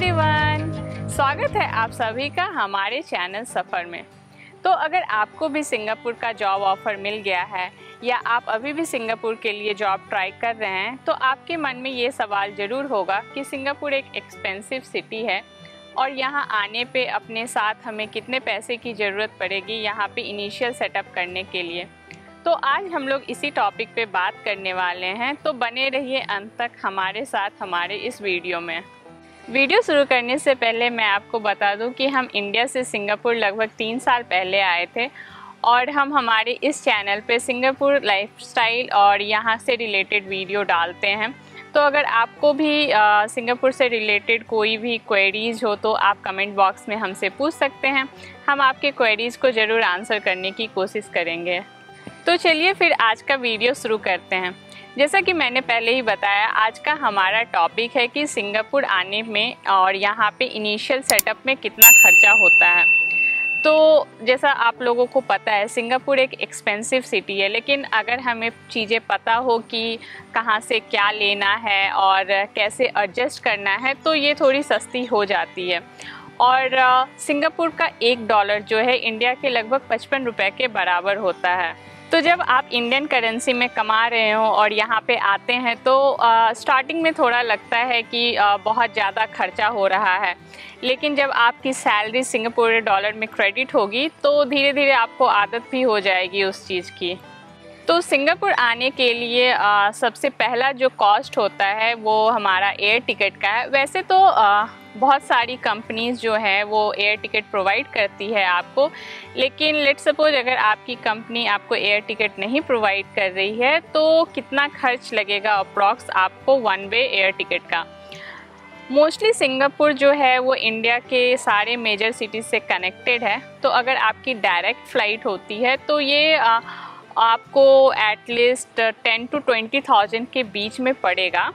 Everyone, स्वागत है आप सभी का हमारे चैनल सफ़र में। तो अगर आपको भी सिंगापुर का जॉब ऑफ़र मिल गया है या आप अभी भी सिंगापुर के लिए जॉब ट्राई कर रहे हैं, तो आपके मन में ये सवाल ज़रूर होगा कि सिंगापुर एक एक्सपेंसिव सिटी है और यहाँ आने पे अपने साथ हमें कितने पैसे की ज़रूरत पड़ेगी यहाँ पे इनिशियल सेटअप करने के लिए। तो आज हम लोग इसी टॉपिक पे बात करने वाले हैं, तो बने रहिए अंत तक हमारे साथ हमारे इस वीडियो में। वीडियो शुरू करने से पहले मैं आपको बता दूं कि हम इंडिया से सिंगापुर लगभग 3 साल पहले आए थे और हम हमारे इस चैनल पे सिंगापुर लाइफस्टाइल और यहाँ से रिलेटेड वीडियो डालते हैं। तो अगर आपको भी सिंगापुर से रिलेटेड कोई भी क्वेरीज़ हो तो आप कमेंट बॉक्स में हमसे पूछ सकते हैं। हम आपके क्वेरीज़ को ज़रूर आंसर करने की कोशिश करेंगे। तो चलिए फिर आज का वीडियो शुरू करते हैं। जैसा कि मैंने पहले ही बताया, आज का हमारा टॉपिक है कि सिंगापुर आने में और यहाँ पे इनिशियल सेटअप में कितना खर्चा होता है। तो जैसा आप लोगों को पता है, सिंगापुर एक एक्सपेंसिव सिटी है, लेकिन अगर हमें चीज़ें पता हो कि कहाँ से क्या लेना है और कैसे एडजस्ट करना है तो ये थोड़ी सस्ती हो जाती है। और सिंगापुर का $1 जो है इंडिया के लगभग 55 रुपये के बराबर होता है। तो जब आप इंडियन करेंसी में कमा रहे हो और यहाँ पे आते हैं तो स्टार्टिंग में थोड़ा लगता है कि बहुत ज़्यादा खर्चा हो रहा है, लेकिन जब आपकी सैलरी सिंगापुर डॉलर में क्रेडिट होगी तो धीरे धीरे आपको आदत भी हो जाएगी उस चीज़ की। तो सिंगापुर आने के लिए सबसे पहला जो कॉस्ट होता है वो हमारा एयर टिकट का है। वैसे तो बहुत सारी कंपनीज़ जो है वो एयर टिकट प्रोवाइड करती है आपको, लेकिन लेट्स सपोज अगर आपकी कंपनी आपको एयर टिकट नहीं प्रोवाइड कर रही है तो कितना खर्च लगेगा अप्रॉक्स आपको वन वे एयर टिकट का। मोस्टली सिंगापुर जो है वो इंडिया के सारे मेजर सिटीज़ से कनेक्टेड है, तो अगर आपकी डायरेक्ट फ़्लाइट होती है तो ये आपको एटलीस्ट 10 to 20,000 के बीच में पड़ेगा।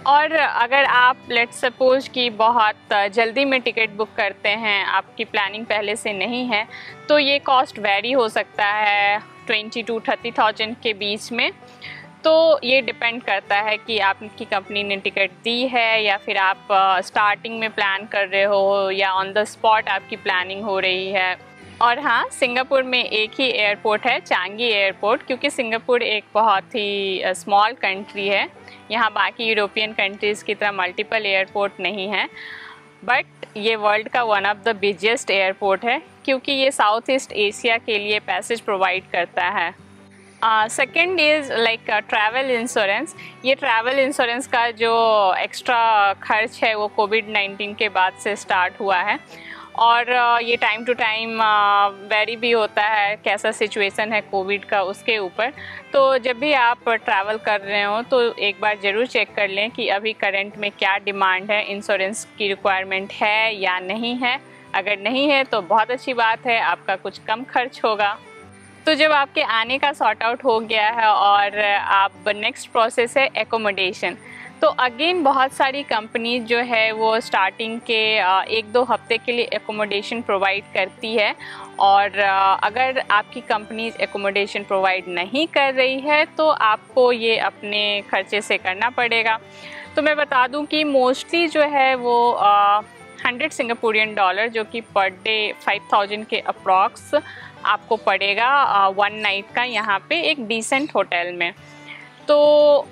और अगर आप लेट्स सपोज कि बहुत जल्दी में टिकट बुक करते हैं, आपकी प्लानिंग पहले से नहीं है, तो ये कॉस्ट वेरी हो सकता है 20 to 30,000 के बीच में। तो ये डिपेंड करता है कि आपकी कंपनी ने टिकट दी है या फिर आप स्टार्टिंग में प्लान कर रहे हो या ऑन द स्पॉट आपकी प्लानिंग हो रही है। और हाँ, सिंगापुर में एक ही एयरपोर्ट है, चांगी एयरपोर्ट, क्योंकि सिंगापुर एक बहुत ही स्मॉल कंट्री है। यहाँ बाकी यूरोपियन कंट्रीज़ की तरह मल्टीपल एयरपोर्ट नहीं है, बट ये वर्ल्ड का one of the biggest airport है क्योंकि ये साउथ ईस्ट एशिया के लिए पैसेज प्रोवाइड करता है। Second is like travel insurance. ये ट्रैवल इंश्योरेंस का जो एक्स्ट्रा खर्च है वो कोविड-19 के बाद से स्टार्ट हुआ है और ये टाइम टू टाइम वेरी भी होता है, कैसा सिचुएशन है कोविड का उसके ऊपर। तो जब भी आप ट्रैवल कर रहे हो तो एक बार ज़रूर चेक कर लें कि अभी करंट में क्या डिमांड है, इंश्योरेंस की रिक्वायरमेंट है या नहीं है। अगर नहीं है तो बहुत अच्छी बात है, आपका कुछ कम खर्च होगा। तो जब आपके आने का सॉर्ट आउट हो गया है और आप नेक्स्ट प्रोसेस है एकोमोडेशन। तो अगेन बहुत सारी कंपनीज जो है वो स्टार्टिंग के 1-2 हफ्ते के लिए एकोमोडेशन प्रोवाइड करती है, और अगर आपकी कंपनीज एकोमोडेशन प्रोवाइड नहीं कर रही है तो आपको ये अपने खर्चे से करना पड़ेगा। तो मैं बता दूं कि मोस्टली जो है वो 100 सिंगापुरियन डॉलर, जो कि पर डे 5,000 के अप्रॉक्स आपको पड़ेगा 1 नाइट का यहाँ पे एक डिसेंट होटल में। तो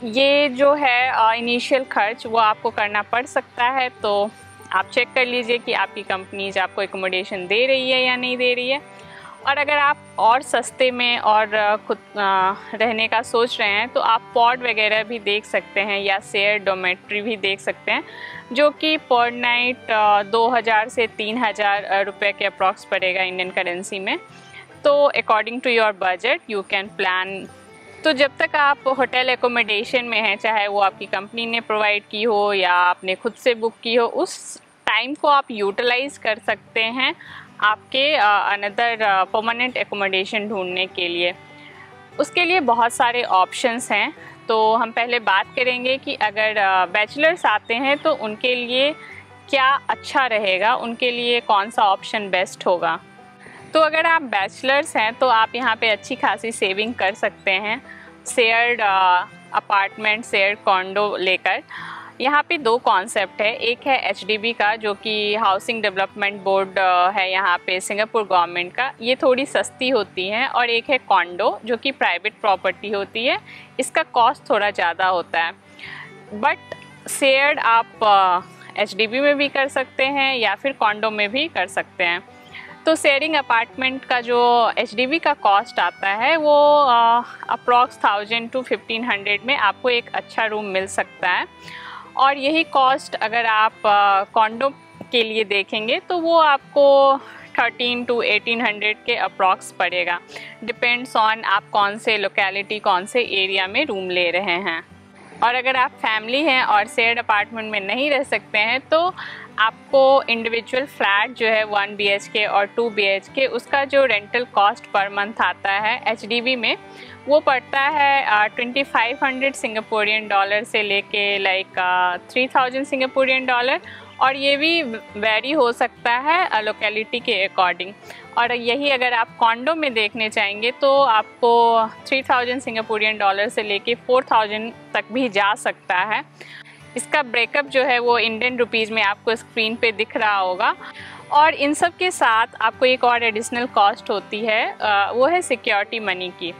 ये जो है इनिशियल खर्च वो आपको करना पड़ सकता है। तो आप चेक कर लीजिए कि आपकी कंपनीज आपको एकोमोडेशन दे रही है या नहीं दे रही है। और अगर आप और सस्ते में और खुद रहने का सोच रहे हैं तो आप पॉड वगैरह भी देख सकते हैं या शेयर डोमेट्री भी देख सकते हैं, जो कि पर नाइट 2,000 से 3,000 रुपये के अप्रॉक्स पड़ेगा इंडियन करेंसी में। तो according to your budget you can plan. तो जब तक आप होटल एकोमोडेशन में हैं, चाहे वो आपकी कंपनी ने प्रोवाइड की हो या आपने खुद से बुक की हो, उस टाइम को आप यूटिलाइज़ कर सकते हैं आपके अनदर परमानेंट एकोमोडेशन ढूंढने के लिए। उसके लिए बहुत सारे ऑप्शंस हैं। तो हम पहले बात करेंगे कि अगर बैचलर्स आते हैं तो उनके लिए क्या अच्छा रहेगा, उनके लिए कौन सा ऑप्शन बेस्ट होगा। तो अगर आप बैचलर्स हैं तो आप यहाँ पे अच्छी खासी सेविंग कर सकते हैं शेयर्ड अपार्टमेंट, शेयर्ड कॉन्डो लेकर। यहाँ पे दो कॉन्सेप्ट है, एक है एचडीबी का जो कि हाउसिंग डेवलपमेंट बोर्ड है यहाँ पे सिंगापुर गवर्नमेंट का, ये थोड़ी सस्ती होती हैं, और एक है कॉन्डो जो कि प्राइवेट प्रॉपर्टी होती है, इसका कॉस्ट थोड़ा ज़्यादा होता है। बट शेयर्ड आप एचडीबी में भी कर सकते हैं या फिर कॉन्डो में भी कर सकते हैं। तो शेयरिंग अपार्टमेंट का जो एचडीबी का कॉस्ट आता है वो अप्रॉक्स 1000 to 1500 में आपको एक अच्छा रूम मिल सकता है, और यही कॉस्ट अगर आप कॉन्डो के लिए देखेंगे तो वो आपको 13 to 1800 के अप्रॉक्स पड़ेगा, डिपेंड्स ऑन आप कौन से लोकेलिटी कौन से एरिया में रूम ले रहे हैं। और अगर आप फैमिली हैं और शेयर्ड अपार्टमेंट में नहीं रह सकते हैं तो आपको इंडिविजुअल फ्लैट जो है 1 BHK और 2 BHK उसका जो रेंटल कॉस्ट पर मंथ आता है एचडीबी में वो पड़ता है 2500 सिंगापुरियन डॉलर से लेके लाइक 3000 सिंगापुरियन डॉलर, और ये भी वेरी हो सकता है लोकेलिटी के अकॉर्डिंग। और यही अगर आप कॉन्डो में देखने चाहेंगे तो आपको 3000 सिंगापुरियन डॉलर से लेके 4000 तक भी जा सकता है। इसका ब्रेकअप जो है वो इंडियन रुपीज़ में आपको स्क्रीन पे दिख रहा होगा। और इन सब के साथ आपको एक और एडिशनल कॉस्ट होती है, वो है सिक्योरिटी मनी की।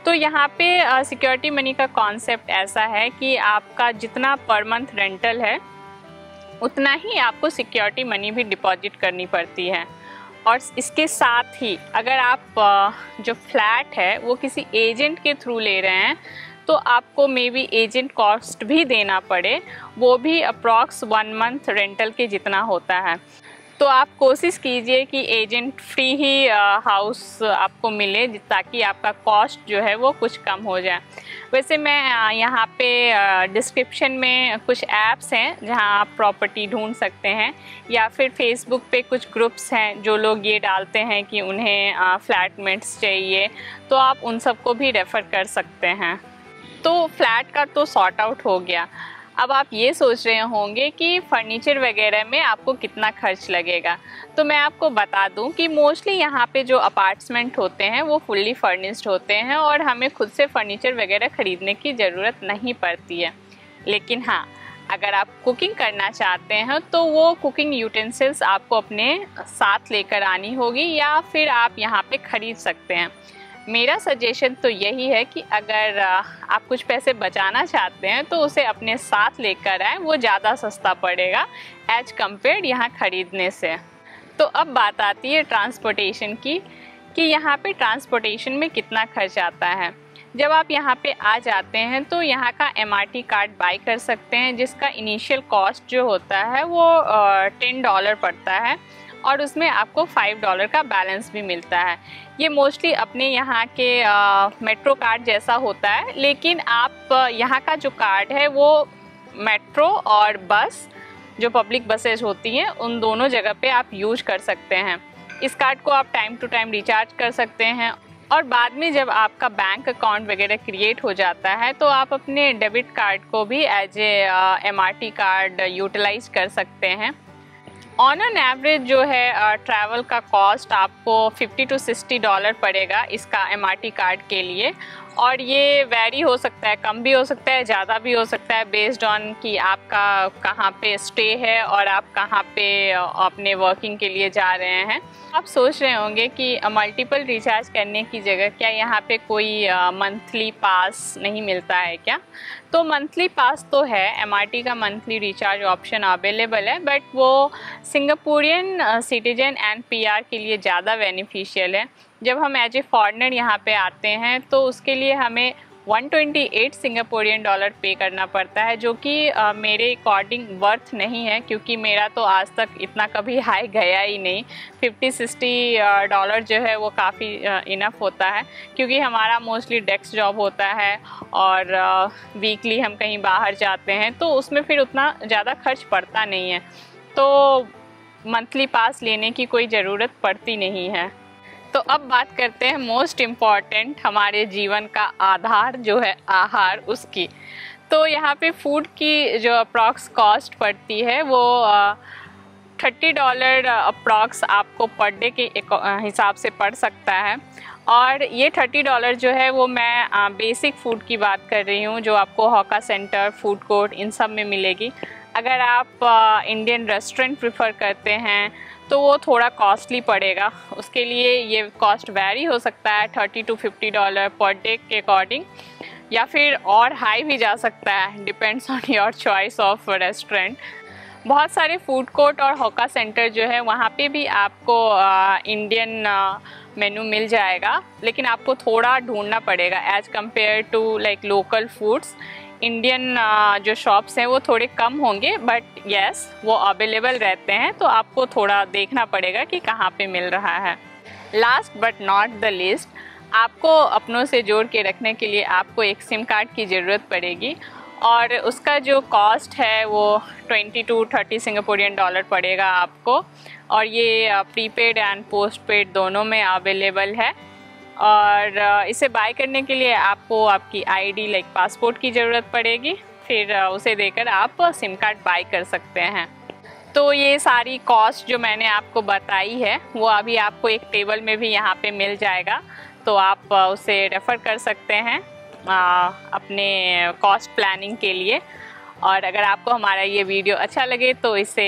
तो यहाँ पे सिक्योरिटी मनी का कॉन्सेप्ट ऐसा है कि आपका जितना पर मंथ रेंटल है उतना ही आपको सिक्योरिटी मनी भी डिपॉजिट करनी पड़ती है। और इसके साथ ही अगर आप जो फ्लैट है वो किसी एजेंट के थ्रू ले रहे हैं तो आपको मे बी एजेंट कॉस्ट भी देना पड़े, वो भी अप्रॉक्स 1 मंथ रेंटल के जितना होता है। तो आप कोशिश कीजिए कि एजेंट फ्री ही हाउस आपको मिले ताकि आपका कॉस्ट जो है वो कुछ कम हो जाए। वैसे मैं यहाँ पे डिस्क्रिप्शन में कुछ ऐप्स हैं जहाँ आप प्रॉपर्टी ढूंढ सकते हैं, या फिर फेसबुक पे कुछ ग्रुप्स हैं जो लोग ये डालते हैं कि उन्हें फ्लैटमेट्स चाहिए, तो आप उन सबको भी रेफ़र कर सकते हैं। तो फ्लैट का तो सॉर्ट आउट हो गया। अब आप ये सोच रहे होंगे कि फर्नीचर वगैरह में आपको कितना खर्च लगेगा। तो मैं आपको बता दूं कि मोस्टली यहाँ पे जो अपार्टमेंट होते हैं वो फुल्ली फर्निश्ड होते हैं और हमें खुद से फर्नीचर वगैरह ख़रीदने की ज़रूरत नहीं पड़ती है। लेकिन हाँ, अगर आप कुकिंग करना चाहते हैं तो वो कुकिंग यूटेंसिल्स आपको अपने साथ लेकर आनी होगी, या फिर आप यहाँ पे ख़रीद सकते हैं। मेरा सजेशन तो यही है कि अगर आप कुछ पैसे बचाना चाहते हैं तो उसे अपने साथ लेकर आएँ, वो ज़्यादा सस्ता पड़ेगा एज कम्पेयर्ड यहाँ ख़रीदने से। तो अब बात आती है ट्रांसपोर्टेशन की कि यहाँ पे ट्रांसपोर्टेशन में कितना खर्च आता है। जब आप यहाँ पे आ जाते हैं तो यहाँ का MRT कार्ड बाई कर सकते हैं, जिसका इनिशियल कॉस्ट जो होता है वो $10 पड़ता है, और उसमें आपको $5 का बैलेंस भी मिलता है। ये मोस्टली अपने यहाँ के मेट्रो कार्ड जैसा होता है, लेकिन आप यहाँ का जो कार्ड है वो मेट्रो और बस जो पब्लिक बसेज होती हैं उन दोनों जगह पे आप यूज़ कर सकते हैं। इस कार्ड को आप टाइम टू टाइम रिचार्ज कर सकते हैं, और बाद में जब आपका बैंक अकाउंट वगैरह क्रिएट हो जाता है तो आप अपने डेबिट कार्ड को भी as a MRT card utilise कर सकते हैं। ऑन एन एवरेज जो है ट्रैवल का कॉस्ट आपको $50 to $60 पड़ेगा इसका MRT कार्ड के लिए, और ये वेरी हो सकता है, कम भी हो सकता है, ज़्यादा भी हो सकता है, बेस्ड ऑन कि आपका कहाँ पे स्टे है और आप कहाँ पे अपने वर्किंग के लिए जा रहे हैं। आप सोच रहे होंगे कि मल्टीपल रिचार्ज करने की जगह क्या यहाँ पे कोई मंथली पास नहीं मिलता है क्या? तो मंथली पास तो है, MRT का मंथली रिचार्ज ऑप्शन अवेलेबल है, बट वो सिंगापुरियन सिटीजन एंड PR के लिए ज़्यादा बेनिफिशियल है। जब हम एज ए फॉरेनर यहाँ पे आते हैं तो उसके लिए हमें 128 सिंगापुरियन डॉलर पे करना पड़ता है, जो कि मेरे अकॉर्डिंग वर्थ नहीं है, क्योंकि मेरा तो आज तक इतना कभी हाई गया ही नहीं। $50-60 जो है वो काफ़ी इनफ होता है, क्योंकि हमारा मोस्टली डेस्क जॉब होता है और वीकली हम कहीं बाहर जाते हैं तो उसमें फिर उतना ज़्यादा खर्च पड़ता नहीं है, तो मंथली पास लेने की कोई ज़रूरत पड़ती नहीं है। तो अब बात करते हैं मोस्ट इम्पॉर्टेंट, हमारे जीवन का आधार जो है आहार, उसकी। तो यहाँ पे फूड की जो अप्रॉक्स कॉस्ट पड़ती है वो $30 अप्रॉक्स आपको पर डे के हिसाब से पड़ सकता है, और ये $30 जो है वो मैं बेसिक फूड की बात कर रही हूँ, जो आपको हॉका सेंटर, फूड कोर्ट, इन सब में मिलेगी। अगर आप इंडियन रेस्टोरेंट प्रेफर करते हैं तो वो थोड़ा कॉस्टली पड़ेगा, उसके लिए ये कॉस्ट वैरी हो सकता है $30 to $50 पर डे के अकॉर्डिंग, या फिर और हाई भी जा सकता है, depends on your choice of restaurant. बहुत सारे फूड कोर्ट और हॉका सेंटर जो है वहाँ पे भी आपको इंडियन मेनू मिल जाएगा, लेकिन आपको थोड़ा ढूंढना पड़ेगा as compare to like local foods. Indian जो शॉप्स हैं वो थोड़े कम होंगे, बट येस वो अवेलेबल रहते हैं, तो आपको थोड़ा देखना पड़ेगा कि कहाँ पे मिल रहा है। Last but not the least, आपको अपनों से जोड़ के रखने के लिए आपको एक सिम कार्ड की ज़रूरत पड़ेगी, और उसका जो कॉस्ट है वो 20 to 30 सिंगापुरियन डॉलर पड़ेगा आपको, और ये प्रीपेड एंड पोस्टपेड दोनों में अवेलेबल है। और इसे बाय करने के लिए आपको आपकी आईडी लाइक पासपोर्ट की ज़रूरत पड़ेगी, फिर उसे देकर आप सिम कार्ड बाय कर सकते हैं। तो ये सारी कॉस्ट जो मैंने आपको बताई है वो अभी आपको एक टेबल में भी यहाँ पे मिल जाएगा, तो आप उसे रेफ़र कर सकते हैं अपने कॉस्ट प्लानिंग के लिए। और अगर आपको हमारा ये वीडियो अच्छा लगे तो इसे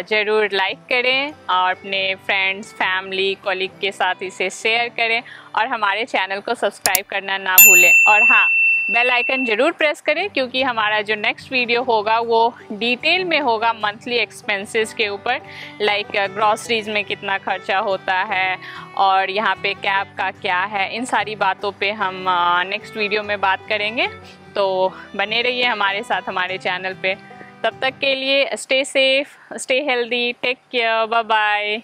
ज़रूर लाइक करें और अपने फ्रेंड्स, फैमिली, कॉलीग के साथ इसे शेयर करें, और हमारे चैनल को सब्सक्राइब करना ना भूलें। और हाँ, बेल आइकन ज़रूर प्रेस करें, क्योंकि हमारा जो नेक्स्ट वीडियो होगा वो डिटेल में होगा मंथली एक्सपेंसेस के ऊपर, लाइक ग्रॉसरीज़ में कितना खर्चा होता है और यहाँ पे कैब का क्या है, इन सारी बातों पे हम नेक्स्ट वीडियो में बात करेंगे। तो बने रहिए हमारे साथ हमारे चैनल पे। तब तक के लिए stay safe, stay healthy, take care, bye bye.